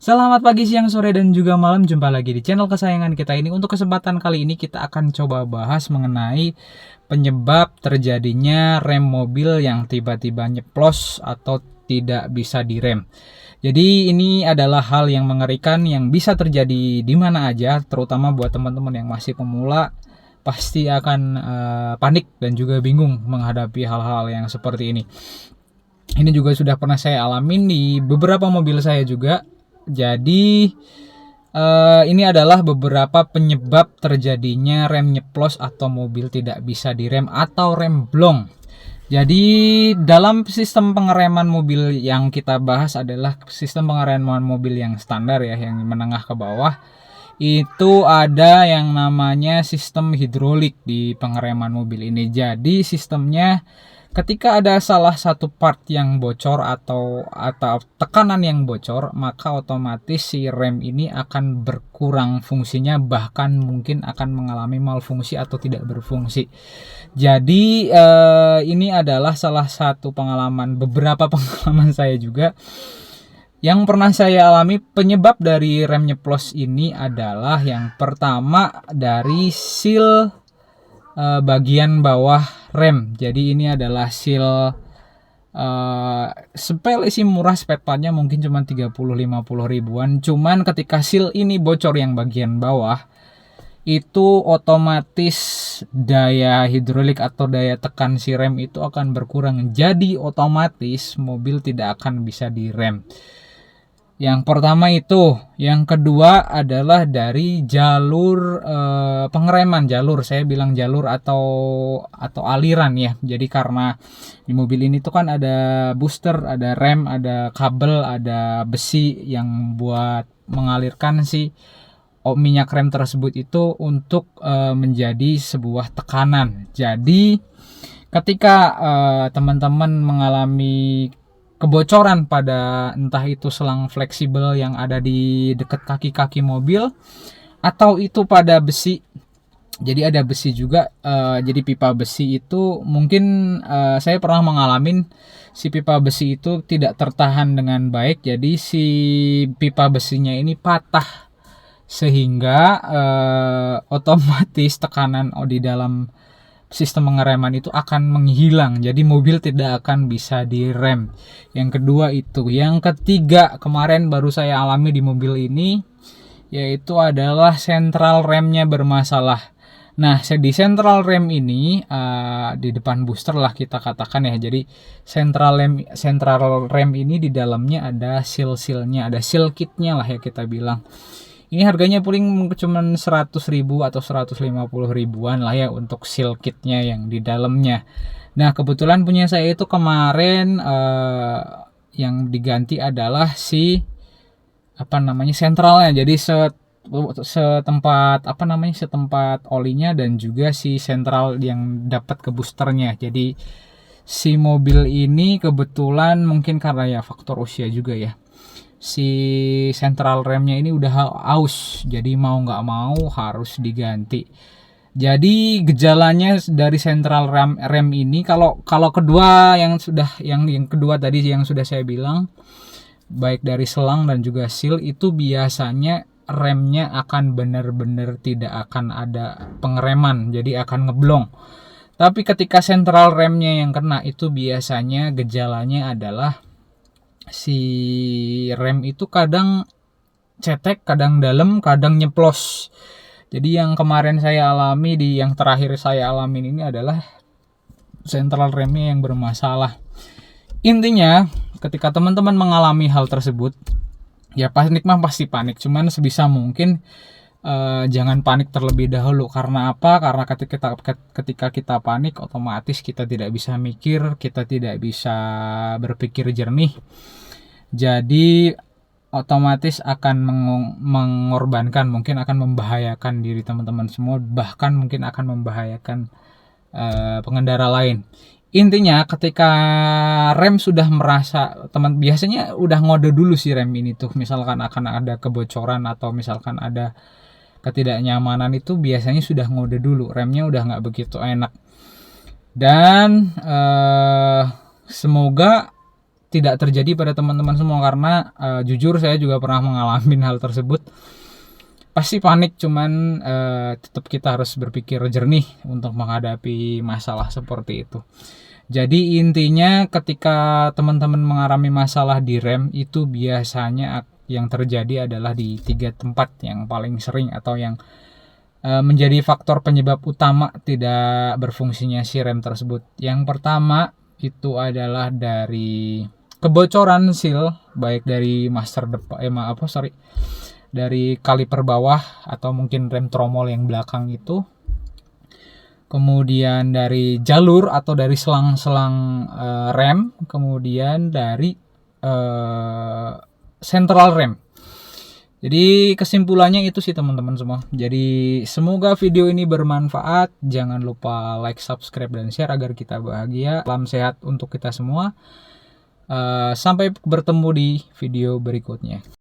Selamat pagi, siang, sore, dan juga malam. Jumpa lagi di channel kesayangan kita ini. Untuk kesempatan kali ini kita akan coba bahas mengenai penyebab terjadinya rem mobil yang tiba-tiba nyeplos atau tidak bisa direm. Jadi ini adalah hal yang mengerikan yang bisa terjadi di mana aja, terutama buat teman-teman yang masih pemula pasti akan panik dan juga bingung menghadapi hal-hal yang seperti ini. Ini juga sudah pernah saya alamin di beberapa mobil saya juga. Jadi ini adalah beberapa penyebab terjadinya rem nyeplos atau mobil tidak bisa direm atau rem blong. Jadi dalam sistem pengereman mobil yang kita bahas adalah sistem pengereman mobil yang standar ya, yang menengah ke bawah. Itu ada yang namanya sistem hidrolik di pengereman mobil ini. Jadi sistemnya ketika ada salah satu part yang bocor atau tekanan yang bocor, maka otomatis si rem ini akan berkurang fungsinya, bahkan mungkin akan mengalami malfungsi atau tidak berfungsi. Jadi ini adalah salah satu beberapa pengalaman saya juga yang pernah saya alami. Penyebab dari rem nyeplos ini adalah yang pertama dari seal bagian bawah rem. Jadi ini adalah seal sepele sih, murah, spare partnya mungkin cuma 30-50 ribuan. Cuman ketika seal ini bocor yang bagian bawah, itu otomatis daya hidrolik atau daya tekan si rem itu akan berkurang. Jadi otomatis mobil tidak akan bisa direm. Yang pertama itu. Yang kedua adalah dari jalur pengereman. Saya bilang jalur atau aliran ya. Jadi karena di mobil ini tuh kan ada booster, ada rem, ada kabel, ada besi yang buat mengalirkan si minyak rem tersebut itu untuk menjadi sebuah tekanan. Jadi ketika teman-teman mengalami kebocoran pada entah itu selang fleksibel yang ada di dekat kaki-kaki mobil atau itu pada besi. Jadi ada besi juga, jadi pipa besi itu mungkin saya pernah mengalami si pipa besi itu tidak tertahan dengan baik. Jadi si pipa besinya ini patah sehingga otomatis tekanan di dalam sistem pengereman itu akan menghilang. Jadi mobil tidak akan bisa direm. Yang kedua itu. Yang ketiga kemarin baru saya alami di mobil ini, yaitu adalah sentral remnya bermasalah. Nah, di sentral rem ini di depan booster lah kita katakan ya. Jadi sentral rem ini di dalamnya ada seal-sealnya, ada seal kitnya lah ya kita bilang. Ini harganya paling cuma 100 ribu atau 150 ribuan lah ya untuk seal kitnya yang di dalamnya. Nah, kebetulan punya saya itu kemarin yang diganti adalah si sentralnya. Jadi setempat olinya dan juga si sentral yang dapat ke boosternya. Jadi si mobil ini kebetulan mungkin karena ya faktor usia juga ya, si sentral remnya ini udah aus, jadi mau nggak mau harus diganti. Jadi gejalanya dari sentral rem ini, kalau kedua yang kedua tadi yang sudah saya bilang, baik dari selang dan juga seal, itu biasanya remnya akan benar-benar tidak akan ada pengereman, jadi akan ngeblong. Tapi ketika sentral remnya yang kena, itu biasanya gejalanya adalah si rem itu kadang cetek, kadang dalam, kadang nyeplos. Jadi yang kemarin saya alami, yang terakhir saya alamin ini adalah sentral remnya yang bermasalah. Intinya ketika teman-teman mengalami hal tersebut, ya panik pasti panik. Cuman sebisa mungkin jangan panik terlebih dahulu. Karena apa? Karena ketika kita panik, otomatis kita tidak bisa mikir, kita tidak bisa berpikir jernih. Jadi otomatis akan mengorbankan, mungkin akan membahayakan diri teman-teman semua, bahkan mungkin akan membahayakan pengendara lain. Intinya ketika rem sudah merasa, biasanya udah ngode dulu si rem ini tuh, misalkan akan ada kebocoran atau misalkan ada ketidaknyamanan, itu biasanya sudah ngode dulu, remnya udah nggak begitu enak. Dan semoga tidak terjadi pada teman-teman semua, karena jujur saya juga pernah mengalami hal tersebut. Pasti panik, cuman tetap kita harus berpikir jernih untuk menghadapi masalah seperti itu. Jadi intinya ketika teman-teman mengalami masalah di rem itu biasanya yang terjadi adalah di 3 tempat yang paling sering atau yang menjadi faktor penyebab utama tidak berfungsinya si rem tersebut. Yang pertama itu adalah dari kebocoran seal, baik dari master depan dari kaliper bawah atau mungkin rem tromol yang belakang itu. Kemudian dari jalur atau dari selang-selang rem, kemudian dari central rem. Jadi kesimpulannya itu sih teman-teman semua. Jadi semoga video ini bermanfaat. Jangan lupa like, subscribe, dan share agar kita bahagia. Salam sehat untuk kita semua. Sampai bertemu di video berikutnya.